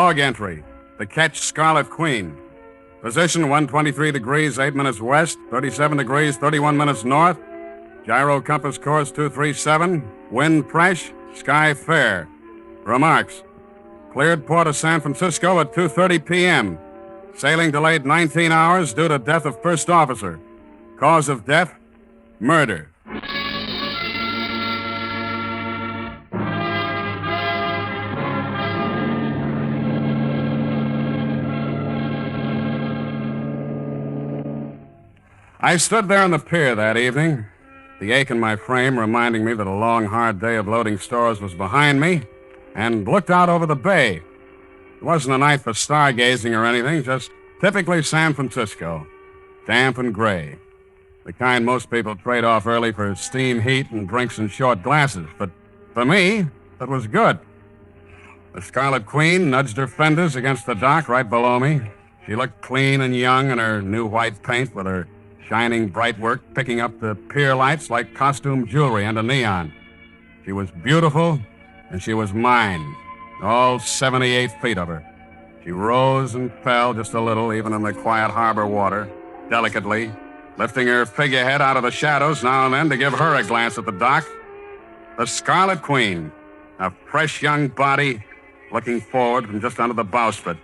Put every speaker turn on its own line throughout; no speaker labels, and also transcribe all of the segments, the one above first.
Log entry. The catch Scarlet Queen. Position 123 degrees, 8 minutes west, 37 degrees, 31 minutes north. Gyro compass course 237. Wind fresh, sky fair. Remarks. Cleared port of San Francisco at 2:30 p.m. Sailing delayed 19 hours due to death of first officer. Cause of death, murder. I stood there on the pier that evening, the ache in my frame reminding me that a long, hard day of loading stores was behind me, and looked out over the bay. It wasn't a night for stargazing or anything, just typically San Francisco, damp and gray. The kind most people trade off early for steam heat and drinks in short glasses. But for me, that was good. The Scarlet Queen nudged her fenders against the dock right below me. She looked clean and young in her new white paint with her shining bright work picking up the pier lights like costume jewelry under neon. She was beautiful, and she was mine, all 78 feet of her. She rose and fell just a little, even in the quiet harbor water, delicately, lifting her figurehead out of the shadows now and then to give her a glance at the dock. The Scarlet Queen, a fresh young body looking forward from just under the bowsprit,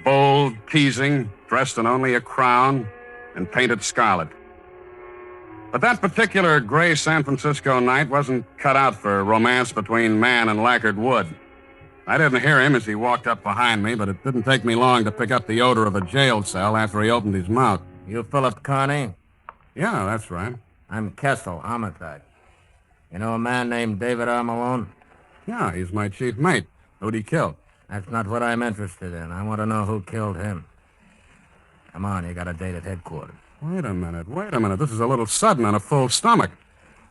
bold, teasing, dressed in only a crown, and painted scarlet. But that particular gray San Francisco night wasn't cut out for romance between man and lacquered wood. I didn't hear him as he walked up behind me, but it didn't take me long to pick up the odor of a jail cell after he opened his mouth.
You Philip Carney?
Yeah, that's right.
I'm Kessel, homicide. You know a man named David R. Malone?
Yeah, he's my chief mate. Who'd he kill?
That's not what I'm interested in. I want to know who killed him. Come on, you got a date at headquarters.
Wait a minute. This is a little sudden on a full stomach.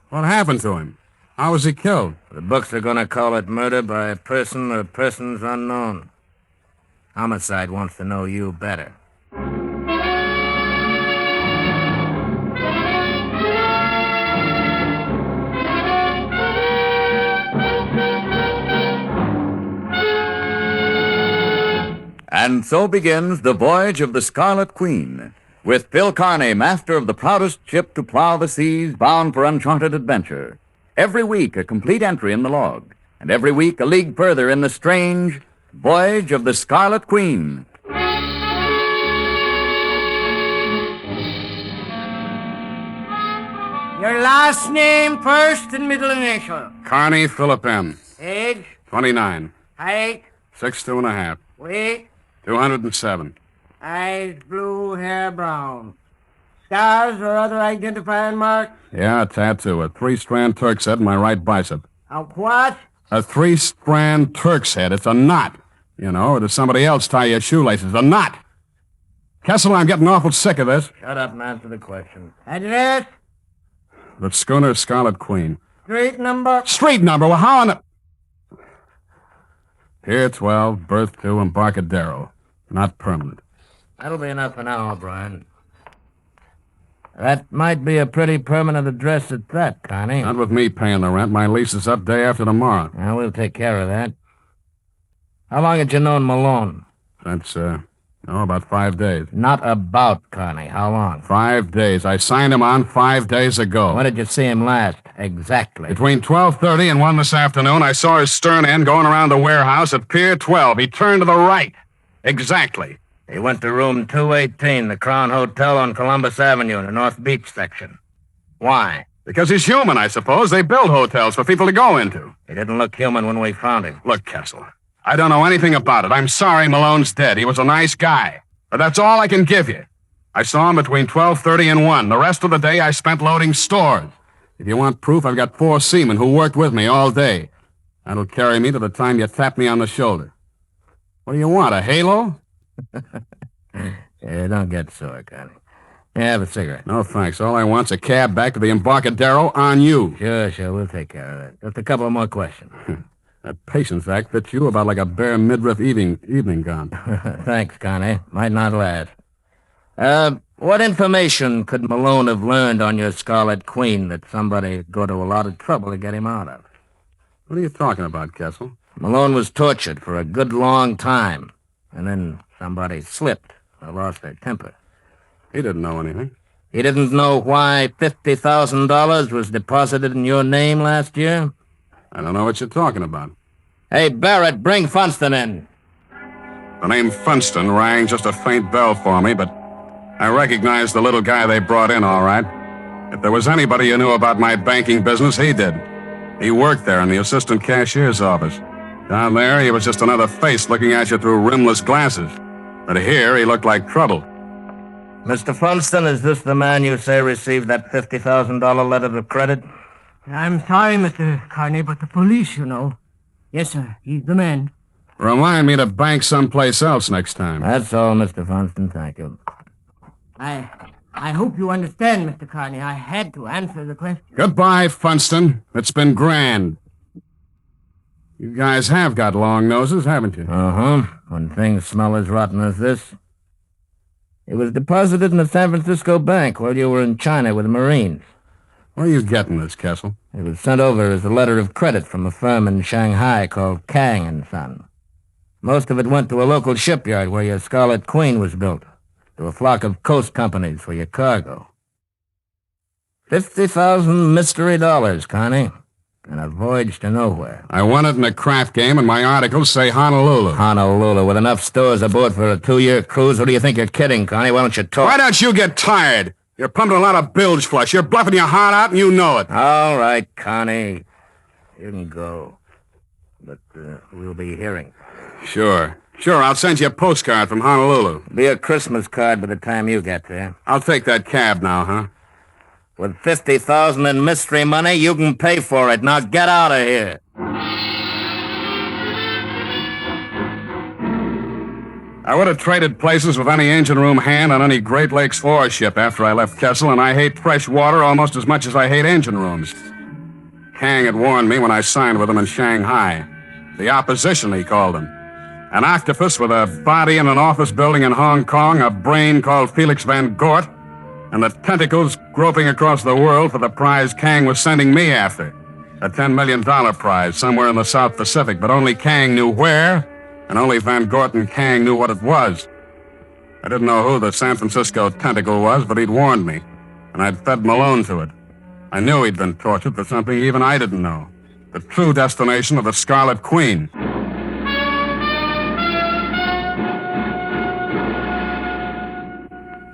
What happened to him? How was he killed?
The books are going to call it murder by a person or persons unknown. Homicide wants to know you better.
And so begins the voyage of the Scarlet Queen, with Phil Carney, master of the proudest ship to plow the seas, bound for uncharted adventure. Every week, a complete entry in the log, and every week, a league further in the strange voyage of the Scarlet Queen.
Your last name, first and middle initial.
Carney Philip M.
Age?
29.
Height?
6'2.5".
Weight?
207.
Eyes blue, hair brown. Scars or other identifying marks?
Yeah, a tattoo. A 3-strand Turk's head in my right bicep.
A what?
A 3-strand Turk's head. It's a knot. You know, or does somebody else tie your shoelaces? A knot. Kessel, I'm getting awful sick of this.
Shut up and answer the question.
Address?
The schooner Scarlet Queen.
Street number?
Street number? Well, how on the... Pier 12, berth 2, Embarcadero. Not permanent.
That'll be enough for now, O'Brien. That might be a pretty permanent address at that, Connie.
Not with me paying the rent. My lease is up day after tomorrow.
Now, we'll take care of that. How long had you known Malone?
That's, about 5 days.
Not about, Connie. How long?
5 days. I signed him on 5 days ago.
When did you see him last? Exactly.
Between 12:30 and 1 this afternoon, I saw his stern end going around the warehouse at Pier 12. He turned to the right. Exactly.
He went to room 218, the Crown Hotel on Columbus Avenue in the North Beach section. Why?
Because he's human, I suppose. They build hotels for people to go into.
He didn't look human when we found him.
Look, Kessel, I don't know anything about it. I'm sorry Malone's dead. He was a nice guy. But that's all I can give you. I saw him between 12:30 and 1. The rest of the day I spent loading stores. If you want proof, I've got 4 seamen who worked with me all day. That'll carry me to the time you tap me on the shoulder. What do you want, a halo?
Yeah, don't get sore, Connie. Yeah, have a cigarette.
No, thanks. All I want's a cab back to the Embarcadero on you.
Sure. We'll take care of that. Just a couple of more questions.
That Patience Act fits you about like a bare midriff evening gown.
Thanks, Connie. Might not last. What information could Malone have learned on your Scarlet Queen that somebody would go to a lot of trouble to get him out of?
What are you talking about, Kessel?
Malone was tortured for a good long time. and then somebody slipped or lost their temper.
He didn't know anything.
He didn't know why $50,000 was deposited in your name last year?
I don't know what you're talking about.
Hey, Barrett, bring Funston in.
The name Funston rang just a faint bell for me, but I recognized the little guy they brought in, all right. If there was anybody who knew about my banking business, he did. He worked there in the assistant cashier's office. Down there, he was just another face looking at you through rimless glasses. But here, he looked like trouble.
Mr. Funston, is this the man you say received that $50,000 letter of credit?
I'm sorry, Mr. Carney, but the police, you know. Yes, sir. He's the man.
Remind me to bank someplace else next time.
That's all, Mr. Funston. Thank you.
I hope you understand, Mr. Carney. I had to answer the question.
Goodbye, Funston. It's been grand. You guys have got long noses, haven't you?
Uh-huh. When things smell as rotten as this. It was deposited in the San Francisco bank while you were in China with the Marines.
Where are you getting this, Kessel?
It was sent over as a letter of credit from a firm in Shanghai called Kang and Son. Most of it went to a local shipyard where your Scarlet Queen was built, to a flock of coast companies for your cargo. 50,000 mystery dollars, Connie, and a voyage to nowhere.
I won it in a craft game, and my articles say Honolulu.
Honolulu, with enough stores aboard for a 2-year cruise. What do you think you're kidding, Connie? Why don't you talk?
Why don't you get tired? You're pumping a lot of bilge flush. You're bluffing your heart out, and you know it.
All right, Connie. You can go. But we'll be hearing.
Sure, I'll send you a postcard from Honolulu.
Be a Christmas card by the time you get there.
I'll take that cab now, huh?
With $50,000 in mystery money, you can pay for it. Now get out of here.
I would have traded places with any engine room hand on any Great Lakes ore ship after I left Kessel, and I hate fresh water almost as much as I hate engine rooms. Kang had warned me when I signed with him in Shanghai. The opposition, he called them. An octopus with a body in an office building in Hong Kong, a brain called Felix Van Gort, and the tentacles groping across the world for the prize Kang was sending me after. A $10 million prize somewhere in the South Pacific, but only Kang knew where, and only Van Gort and Kang knew what it was. I didn't know who the San Francisco tentacle was, but he'd warned me, and I'd fed Malone to it. I knew he'd been tortured for something even I didn't know. The true destination of the Scarlet Queen.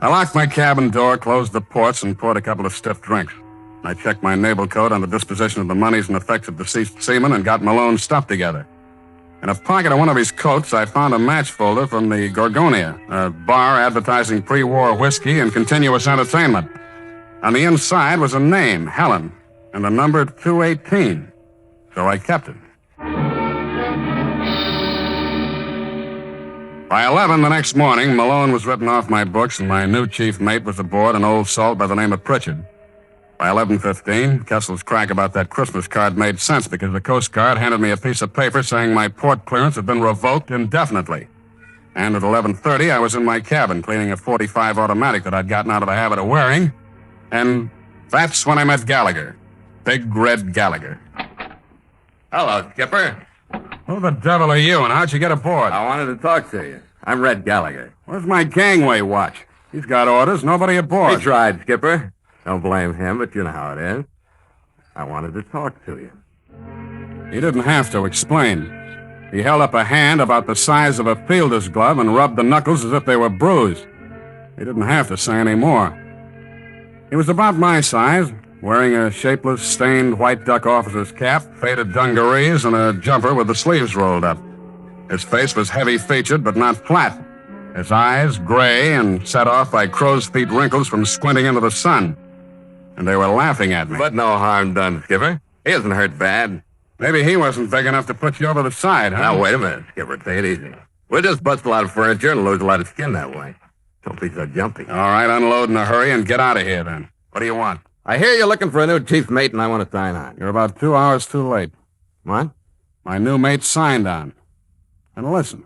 I locked my cabin door, closed the ports, and poured a couple of stiff drinks. I checked my naval code on the disposition of the monies and effects of deceased seamen and got Malone's stuff together. In a pocket of one of his coats, I found a match folder from the Gorgonia, a bar advertising pre-war whiskey and continuous entertainment. On the inside was a name, Helen, and the number 218. So I kept it. By 11 the next morning, Malone was written off my books, and my new chief mate was aboard an old salt by the name of Pritchard. By 11:15, Kessel's crack about that Christmas card made sense because the Coast Guard handed me a piece of paper saying my port clearance had been revoked indefinitely. And at 11:30, I was in my cabin cleaning a .45 automatic that I'd gotten out of the habit of wearing, and that's when I met Gallagher. Big Red Gallagher.
Hello, Skipper.
Who the devil are you, and how'd you get aboard?
I wanted to talk to you. I'm Red Gallagher.
Where's my gangway watch? He's got orders, nobody aboard.
He tried, Skipper. Don't blame him, but you know how it is. I wanted to talk to you.
He didn't have to explain. He held up a hand about the size of a fielder's glove and rubbed the knuckles as if they were bruised. He didn't have to say any more. He was about my size, wearing a shapeless, stained white duck officer's cap, faded dungarees, and a jumper with the sleeves rolled up. His face was heavy-featured, but not flat. His eyes, gray and set off by crow's feet wrinkles from squinting into the sun. And they were laughing at me.
But no harm done, Skipper. He isn't hurt bad.
Maybe he wasn't big enough to put you over the side, huh?
Now, wait a minute, Skipper. Take it easy. We'll just bust a lot of furniture and lose a lot of skin that way. Don't be so jumpy.
All right, unload in a hurry and get out of here, then. What do you want?
I hear you're looking for a new chief mate, and I want to sign on.
You're about 2 hours too late.
What?
My new mate signed on. And listen,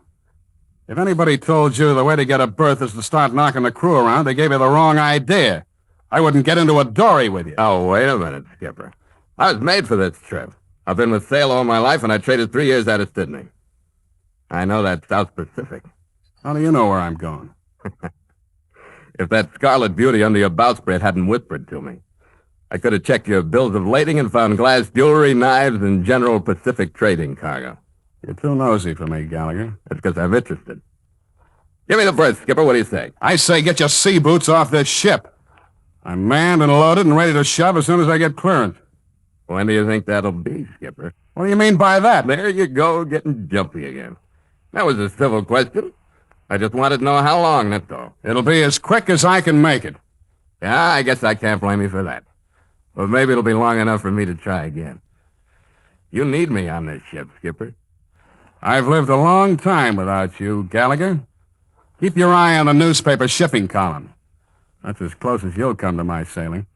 if anybody told you the way to get a berth is to start knocking the crew around, they gave you the wrong idea. I wouldn't get into a dory with you.
Oh, wait a minute, Skipper. I was made for this trip. I've been with sail all my life, and I traded 3 years out of Sydney. I know that South Pacific.
How do you know where I'm going?
If that Scarlet beauty under your bowsprit hadn't whispered to me, I could have checked your bills of lading and found glass jewelry, knives, and general Pacific trading cargo.
You're too nosy for me, Gallagher.
That's because I'm interested. Give me the berth, Skipper. What do you say?
I say get your sea boots off this ship. I'm manned and loaded and ready to shove as soon as I get clearance.
When do you think that'll be, Skipper?
What do you mean by that?
There you go, getting jumpy again. That was a civil question. I just wanted to know how long, that's all.
It'll be as quick as I can make it.
Yeah, I guess I can't blame you for that. But maybe it'll be long enough for me to try again. You need me on this ship, Skipper.
I've lived a long time without you, Gallagher. Keep your eye on the newspaper shipping column. That's as close as you'll come to my sailing.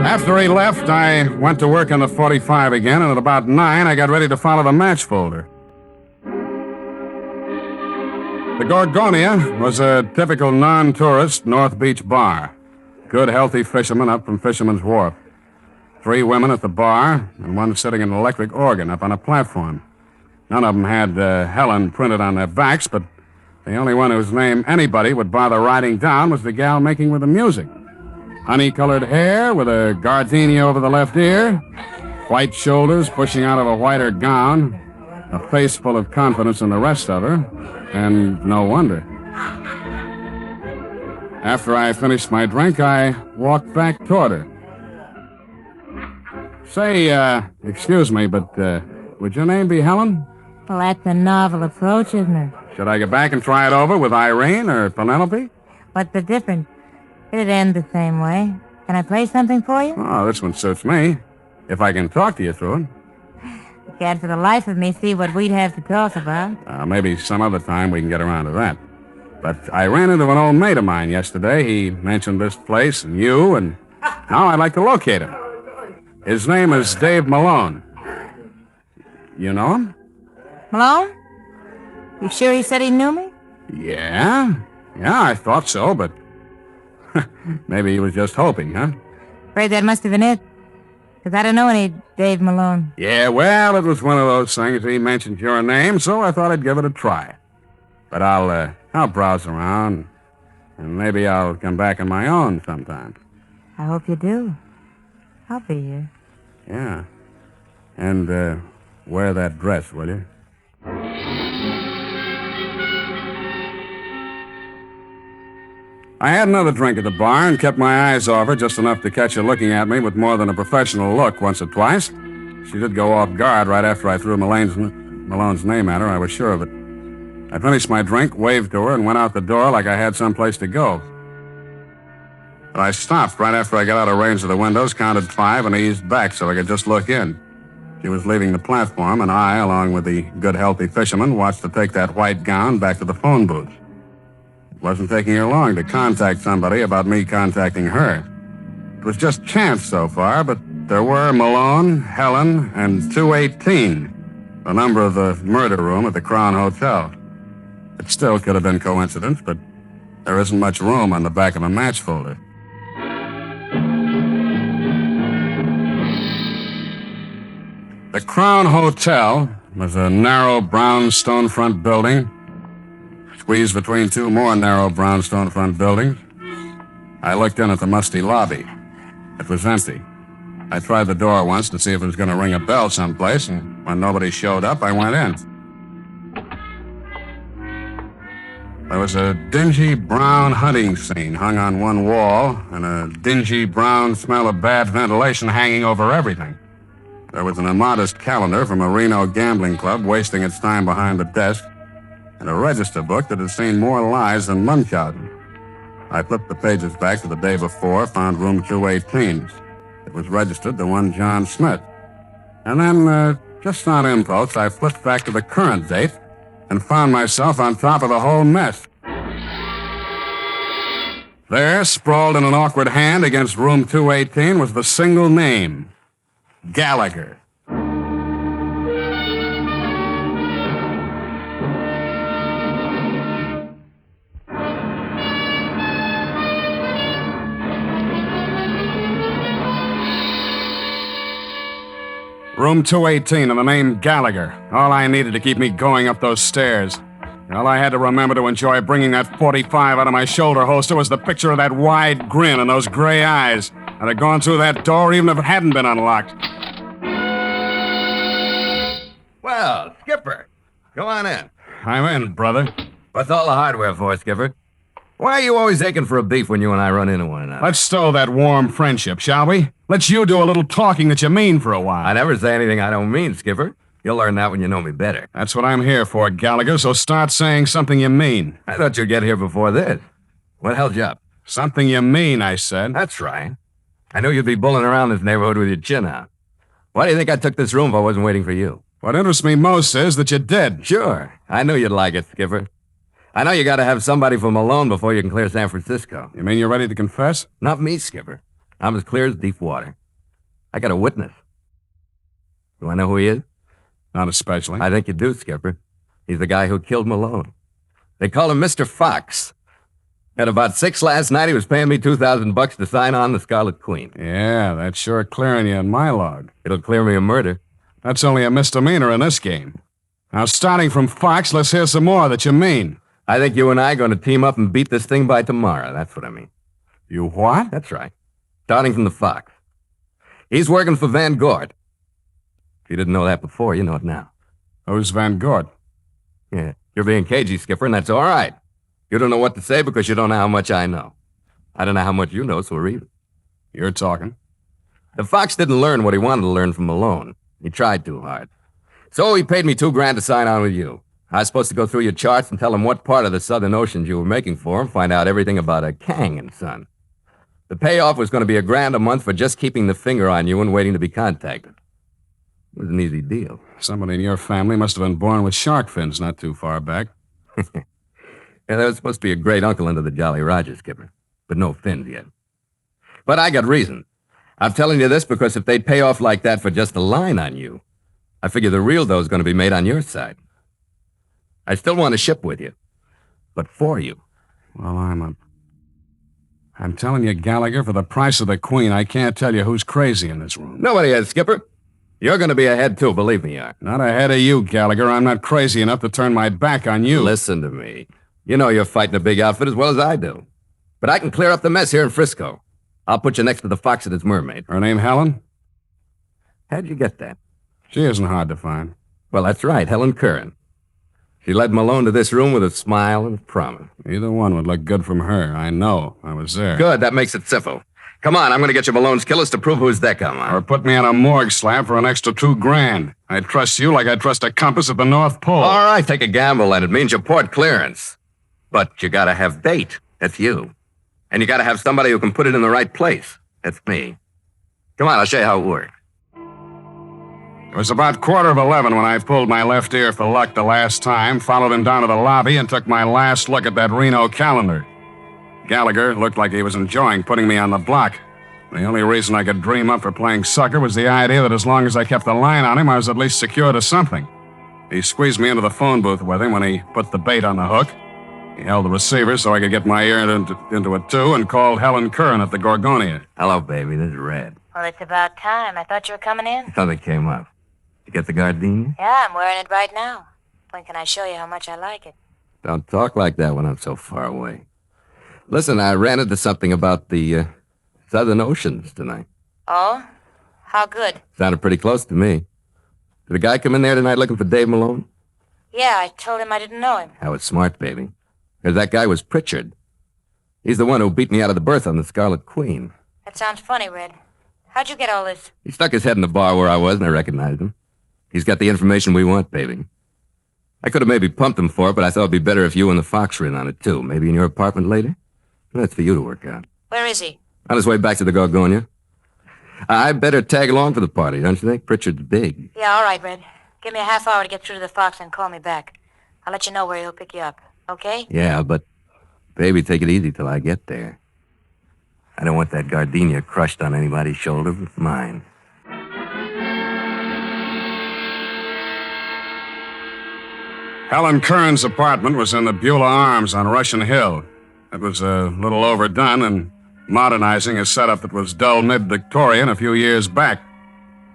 After he left, I went to work on the 45 again, and at about 9, I got ready to follow the match folder. The Gorgonia was a typical non-tourist North Beach bar. Good, healthy fishermen up from Fisherman's Wharf. 3 women at the bar, and one sitting an electric organ up on a platform. None of them had Helen printed on their backs, but the only one whose name anybody would bother writing down was the gal making with the music. Honey-colored hair with a gardenia over the left ear, white shoulders pushing out of a whiter gown, a face full of confidence in the rest of her, and no wonder. After I finished my drink, I walked back toward her. Say, excuse me, but would your name be Helen?
Well, that's a novel approach, isn't it?
Should I go back and try it over with Irene or Penelope?
What's the difference? It'd end the same way. Can I play something for you?
Oh, this one suits me. If I can talk to you through it.
I can't for the life of me see what we'd have to talk about.
Maybe some other time we can get around to that. But I ran into an old mate of mine yesterday. He mentioned this place and you, and now I'd like to locate him. His name is Dave Malone. You know him?
Malone? You sure he said he knew me?
Yeah, I thought so, but maybe he was just hoping, huh?
Afraid that must have been it. Because I don't know any Dave Malone.
Yeah, well, it was one of those things. He mentioned your name, so I thought I'd give it a try. But I'll browse around, and maybe I'll come back on my own sometime.
I hope you do. I'll be here.
Yeah. And, wear that dress, will you? I had another drink at the bar and kept my eyes off her just enough to catch her looking at me with more than a professional look once or twice. She did go off guard right after I threw Malone's name at her. I was sure of it. I finished my drink, waved to her, and went out the door like I had someplace to go. But I stopped right after I got out of range of the windows, counted 5, and eased back so I could just look in. She was leaving the platform, and I, along with the good, healthy fisherman, watched her take that white gown back to the phone booth. It wasn't taking her long to contact somebody about me contacting her. It was just chance so far, but there were Malone, Helen, and 218, the number of the murder room at the Crown Hotel. It still could have been coincidence, but there isn't much room on the back of a match folder. The Crown Hotel was a narrow brownstone front building, squeezed between 2 more narrow brownstone front buildings. I looked in at the musty lobby. It was empty. I tried the door once to see if it was going to ring a bell someplace, and when nobody showed up, I went in. There was a dingy brown hunting scene hung on one wall, and a dingy brown smell of bad ventilation hanging over everything. There was an immodest calendar from a Reno gambling club wasting its time behind the desk, and a register book that had seen more lies than Munchausen. I flipped the pages back to the day before, found room 218. It was registered to one John Smith. And then, just on impulse, I flipped back to the current date and found myself on top of the whole mess. There, sprawled in an awkward hand against room 218, was the single name, Gallagher. room 218 and the name Gallagher. All I needed to keep me going up those stairs. All I had to remember to enjoy bringing that 45 out of my shoulder holster was the picture of that wide grin and those gray eyes. I'd have gone through that door even if it hadn't been unlocked.
Well, Skipper, go on in.
I'm in, brother.
What's all the hardware for, Skipper? Why are you always aching for a beef when you and I run into one another?
Let's stow that warm friendship, shall we? Let's you do a little talking that you mean for a while.
I never say anything I don't mean, Skipper. You'll learn that when you know me better.
That's what I'm here for, Gallagher, so start saying something you mean.
I thought you'd get here before this. What held you up?
Something you mean, I said.
That's right. I knew you'd be bulling around this neighborhood with your chin out. Why do you think I took this room if I wasn't waiting for you?
What interests me most is that you did.
Sure. I knew you'd like it, Skipper. I know you gotta have somebody for Malone before you can clear San Francisco.
You mean you're ready to confess?
Not me, Skipper. I'm as clear as deep water. I got a witness. Do I know who he is?
Not especially.
I think you do, Skipper. He's the guy who killed Malone. They call him Mr. Fox. At about 6 last night, he was paying me $2,000 to sign on the Scarlet Queen.
Yeah, that's sure clearing you in my log.
It'll clear me of murder.
That's only a misdemeanor in this game. Now, starting from Fox, let's hear some more that you mean.
I think you and I are going to team up and beat this thing by tomorrow. That's what I mean.
You what?
That's right. Starting from the Fox. He's working for Van Gort. If you didn't know that before, you know it now.
Who's Van Gort?
Yeah, you're being cagey, Skipper, and that's all right. You don't know what to say because you don't know how much I know. I don't know how much you know, so we're even.
You're talking.
The Fox didn't learn what he wanted to learn from Malone. He tried too hard. So he paid me $2,000 to sign on with you. I was supposed to go through your charts and tell him what part of the Southern Oceans you were making for him, find out everything about a Kang and Son. The payoff was going to be $1,000 a month for just keeping the finger on you and waiting to be contacted. It was an easy deal.
Somebody in your family must have been born with shark fins not too far back.
Yeah, there was supposed to be a great uncle under the Jolly Roger, Skipper, but no fins yet. But I got reason. I'm telling you this because if they'd pay off like that for just a line on you, I figure the real dough's going to be made on your side. I still want to ship with you, but for you.
Well, I'm telling you, Gallagher, for the price of the Queen, I can't tell you who's crazy in this room.
Nobody is, Skipper. You're going to be ahead, too, believe me you are.
Not ahead of you, Gallagher. I'm not crazy enough to turn my back on you.
Listen to me. You know you're fighting a big outfit as well as I do. But I can clear up the mess here in Frisco. I'll put you next to the Fox and his mermaid.
Her name Helen?
How'd you get that?
She isn't hard to find.
Well, that's right, Helen Curran. She led Malone to this room with a smile and a promise.
Either one would look good from her. I know. I was there.
Good, that makes it simple. Come on, I'm going to get you Malone's killers to prove whose deck I'm on.
Or put me on a morgue slab for an extra $2,000. I'd trust you like I'd trust a compass at the North Pole.
All right, take a gamble, and it means your port clearance. But you got to have bait. That's you. And you got to have somebody who can put it in the right place. That's me. Come on, I'll show you how it works.
It was about 11:15 when I pulled my left ear for luck the last time, followed him down to the lobby, and took my last look at that Reno calendar. Gallagher looked like he was enjoying putting me on the block. The only reason I could dream up for playing sucker was the idea that as long as I kept the line on him, I was at least secure to something. He squeezed me into the phone booth with him when he put the bait on the hook. He held the receiver so I could get my ear into it, too, and called Helen Curran at the Gorgonia.
Hello, baby. This is Red.
Well, it's about time. I thought you were coming in.
Something came up. You get the gardenia?
Yeah, I'm wearing it right now. When can I show you how much I like it?
Don't talk like that when I'm so far away. Listen, I ran into something about the Southern Oceans tonight.
Oh? How good?
Sounded pretty close to me. Did a guy come in there tonight looking for Dave Malone?
Yeah, I told him I didn't know him.
I was smart, baby. Because that guy was Pritchard. He's the one who beat me out of the berth on the Scarlet Queen.
That sounds funny, Red. How'd you get all this?
He stuck his head in the bar where I was, and I recognized him. He's got the information we want, baby. I could have maybe pumped him for it, but I thought it'd be better if you and the Fox were in on it, too. Maybe in your apartment later? That's for you to work out.
Where is he?
On his way back to the Gorgonia. I better tag along for the party, don't you think? Pritchard's big.
Yeah, all right, Red. Give me a half hour to get through to the Fox and call me back. I'll let you know where he'll pick you up, okay?
Yeah, but, baby, take it easy till I get there. I don't want that gardenia crushed on anybody's shoulder but mine.
Helen Curran's apartment was in the Beulah Arms on Russian Hill. It was a little overdone and modernizing a setup that was dull mid-Victorian a few years back.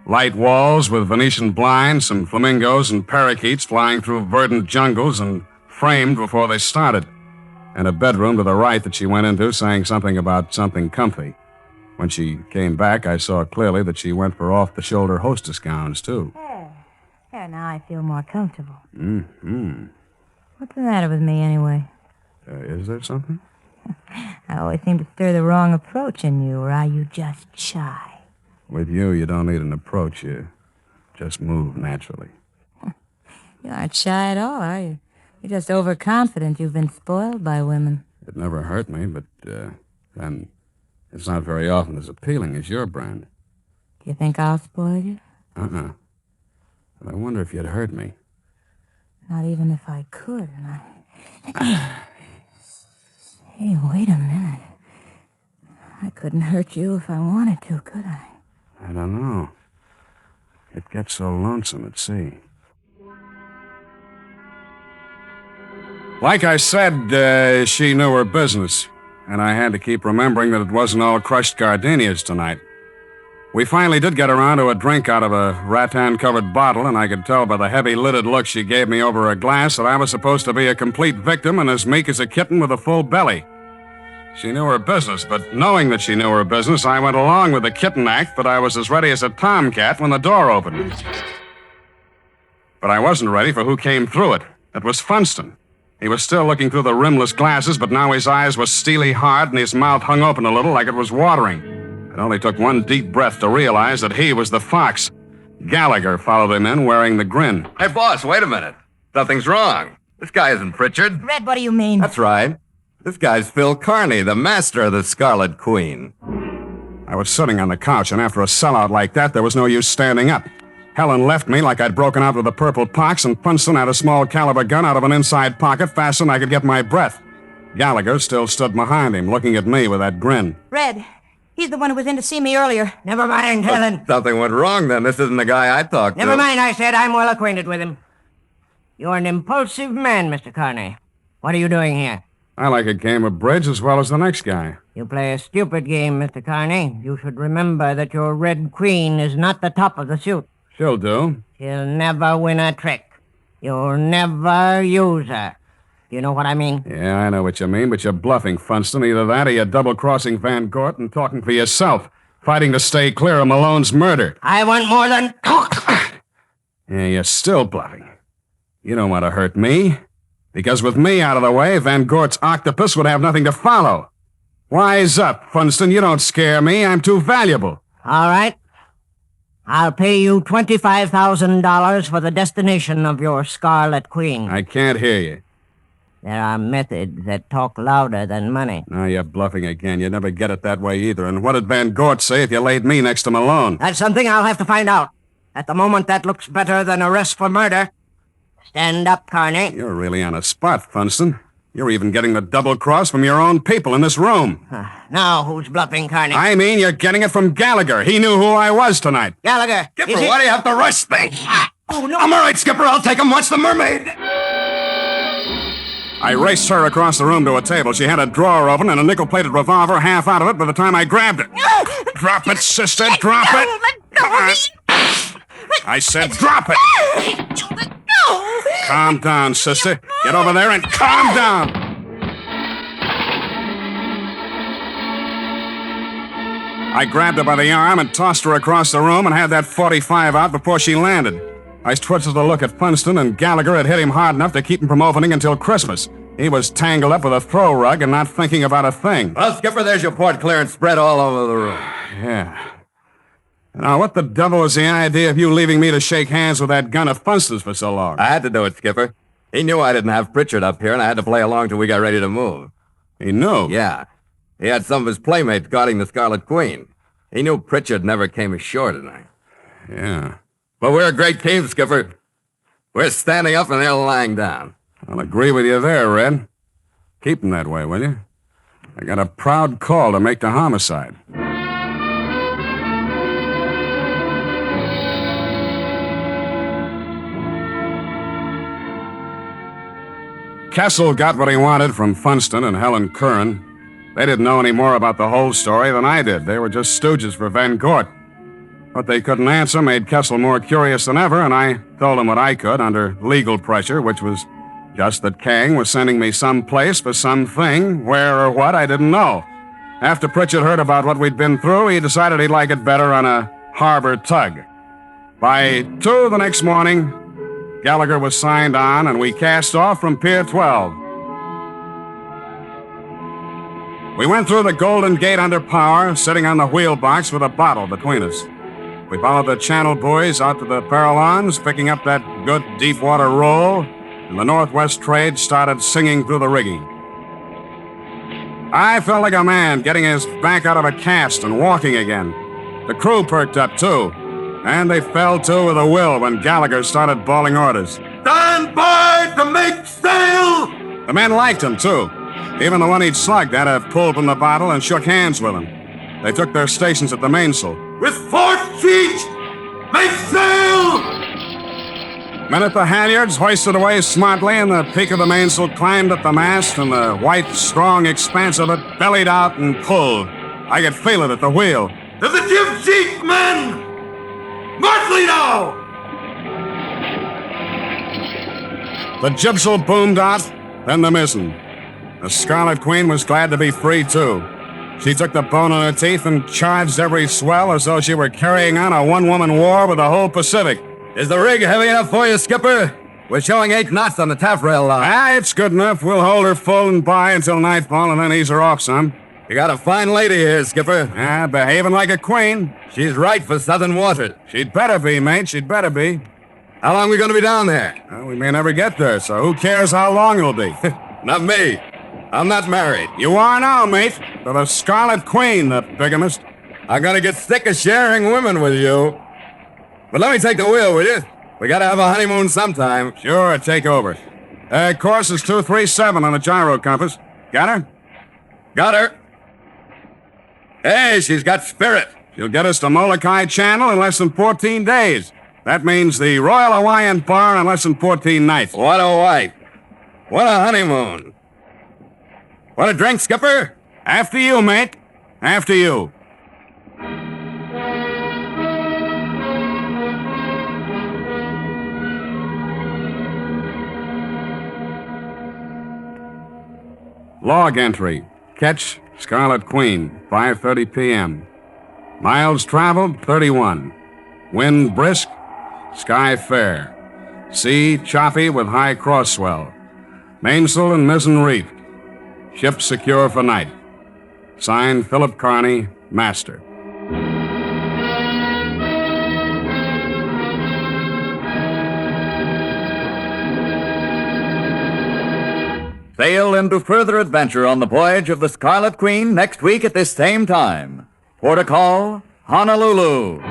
Light walls with Venetian blinds, some flamingos and parakeets flying through verdant jungles and framed before they started. And a bedroom to the right that she went into saying something about something comfy. When she came back, I saw clearly that she went for off-the-shoulder hostess gowns, too.
There, now I feel more comfortable.
Mm-hmm.
What's the matter with me, anyway?
Is there something?
I always seem to stir the wrong approach in you, or are you just shy?
With you don't need an approach. You just move naturally.
You aren't shy at all, are you? You're just overconfident. You've been spoiled by women.
It never hurt me, but then it's not very often as appealing as your brand.
Do you think I'll spoil you?
Uh-uh. But I wonder if you'd hurt me.
Not even if I could. Hey, wait a minute. I couldn't hurt you if I wanted to, could I?
I don't know. It gets so lonesome at sea. Like I said, she knew her business, and I had to keep remembering that it wasn't all crushed gardenias tonight. We finally did get around to a drink out of a rattan-covered bottle, and I could tell by the heavy-lidded look she gave me over a glass that I was supposed to be a complete victim and as meek as a kitten with a full belly. She knew her business, but knowing that she knew her business, I went along with the kitten act that I was as ready as a tomcat when the door opened. But I wasn't ready for who came through it. It was Funston. He was still looking through the rimless glasses, but now his eyes were steely hard and his mouth hung open a little like it was watering. It only took one deep breath to realize that he was the fox. Gallagher followed him in wearing the grin.
Hey, boss, wait a minute. Something's wrong. This guy isn't Pritchard.
Red, what do you mean?
That's right. This guy's Phil Carney, the master of the Scarlet Queen.
I was sitting on the couch, and after a sellout like that, there was no use standing up. Helen left me like I'd broken out with a purple pox, and Funston had a small caliber gun out of an inside pocket fastened I could get my breath. Gallagher still stood behind him, looking at me with that grin.
Red, he's the one who was in to see me earlier.
Never mind, Helen.
Something went wrong then. This isn't the guy I talked to.
Never mind, I said. I'm well acquainted with him. You're an impulsive man, Mr. Carney. What are you doing here?
I like a game of bridge as well as the next guy.
You play a stupid game, Mr. Carney. You should remember that your Red Queen is not the top of the suit.
She'll do.
She'll never win a trick. You'll never use her. You know what I mean?
Yeah, I know what you mean, but you're bluffing, Funston. Either that or you're double-crossing Van Gort and talking for yourself, fighting to stay clear of Malone's murder.
I want more than...
Yeah, you're still bluffing. You don't want to hurt me. Because with me out of the way, Van Gort's octopus would have nothing to follow. Wise up, Funston. You don't scare me. I'm too valuable.
All right. I'll pay you $25,000 for the destination of your Scarlet Queen.
I can't hear you.
There are methods that talk louder than money.
Now you're bluffing again. You'd never get it that way either. And what did Van Gort say if you laid me next to Malone?
That's something I'll have to find out. At the moment, that looks better than arrest for murder. Stand up, Carney.
You're really on a spot, Funston. You're even getting the double cross from your own people in this room.
Now who's bluffing, Carney?
I mean, you're getting it from Gallagher. He knew who I was tonight.
Gallagher.
Skipper, why do you have to rush things?
Oh, no.
I'm all right, Skipper. I'll take him. Watch the mermaid.
I raced her across the room to a table. She had a drawer open and a nickel-plated revolver half out of it by the time I grabbed it. Drop it, sister. Drop it.
Let go of me.
I said drop it.
Let go.
Calm down, sister. Get over there and calm down. I grabbed her by the arm and tossed her across the room and had that .45 out before she landed. I twisted to look at Funston, and Gallagher had hit him hard enough to keep him from opening until Christmas. He was tangled up with a throw rug and not thinking about a thing.
Well, Skipper, there's your port clearance spread all over the room.
Yeah. Now, what the devil was the idea of you leaving me to shake hands with that gun of Funston's for so long?
I had to do it, Skipper. He knew I didn't have Pritchard up here, and I had to play along till we got ready to move.
He knew?
Yeah. He had some of his playmates guarding the Scarlet Queen. He knew Pritchard never came ashore tonight.
Yeah.
But we're a great team, Skipper. We're standing up and they're lying down.
I'll agree with you there, Red. Keep them that way, will you? I got a proud call to make to homicide. Kessel got what he wanted from Funston and Helen Curran. They didn't know any more about the whole story than I did. They were just stooges for Van Gort. What they couldn't answer made Kessel more curious than ever, and I told him what I could under legal pressure, which was just that Kang was sending me someplace for something. Where or what, I didn't know. After Pritchett heard about what we'd been through, he decided he'd like it better on a harbor tug. By 2 the next morning, Gallagher was signed on, and we cast off from Pier 12. We went through the Golden Gate under power, sitting on the wheel box with a bottle between us. We followed the channel buoys out to the Paralons, picking up that good deep-water roll, and the Northwest Trade started singing through the rigging. I felt like a man getting his back out of a cast and walking again. The crew perked up, too, and they fell to with a will when Gallagher started bawling orders.
Stand by to make sail!
The men liked him, too. Even the one he'd slugged had a pull from the bottle and shook hands with him. They took their stations at the mainsail.
With 4 feet, make sail!
Men at the halyards hoisted away smartly, and the peak of the mainsail climbed up the mast, and the white, strong expanse of it bellied out and pulled. I could feel it at the wheel.
To the jib sheet, men! Martley now!
The jibsail boomed out, then the mizzen. The Scarlet Queen was glad to be free, too. She took the bone in her teeth and charged every swell as though she were carrying on a one-woman war with the whole Pacific.
Is the rig heavy enough for you, Skipper? We're showing 8 knots on the taffrail line.
It's good enough. We'll hold her full and by until nightfall and then ease her off some.
You got a fine lady here, Skipper.
Behaving like a queen.
She's right for southern waters.
She'd better be, mate. She'd better be.
How long are we going to be down there?
Well, we may never get there, so who cares how long it'll be?
Not me. I'm not married.
You are now, mate. To the Scarlet Queen, the bigamist.
I'm going to get sick of sharing women with you. But let me take the wheel, will you? We got to have a honeymoon sometime.
Sure, take over. Course is 237 on the gyro compass. Got her?
Got her. Hey, she's got spirit.
She'll get us to Molokai Channel in less than 14 days. That means the Royal Hawaiian Bar in less than 14 nights.
What a wife. What a honeymoon. Want a drink, Skipper?
After you, mate. After you. Log entry. Catch Scarlet Queen, 5:30 p.m. Miles traveled, 31. Wind brisk. Sky fair. Sea choppy with high cross swell. Mainsail and mizzen reefed. Ship secure for night. Signed, Philip Carney, Master.
Sail into further adventure on the voyage of the Scarlet Queen next week at this same time. Port of call, Honolulu.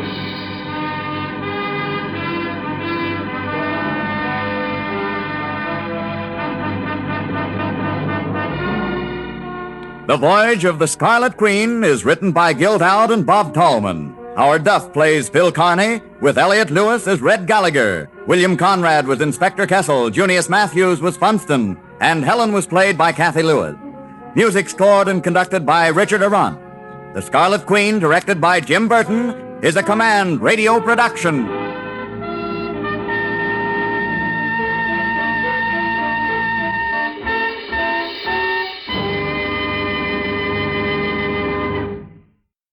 The Voyage of the Scarlet Queen is written by Gil Dowd and Bob Tallman. Howard Duff plays Phil Carney, with Elliot Lewis as Red Gallagher. William Conrad was Inspector Kessel, Junius Matthews was Funston, and Helen was played by Kathy Lewis. Music scored and conducted by Richard Arant. The Scarlet Queen, directed by Jim Burton, is a Command radio production.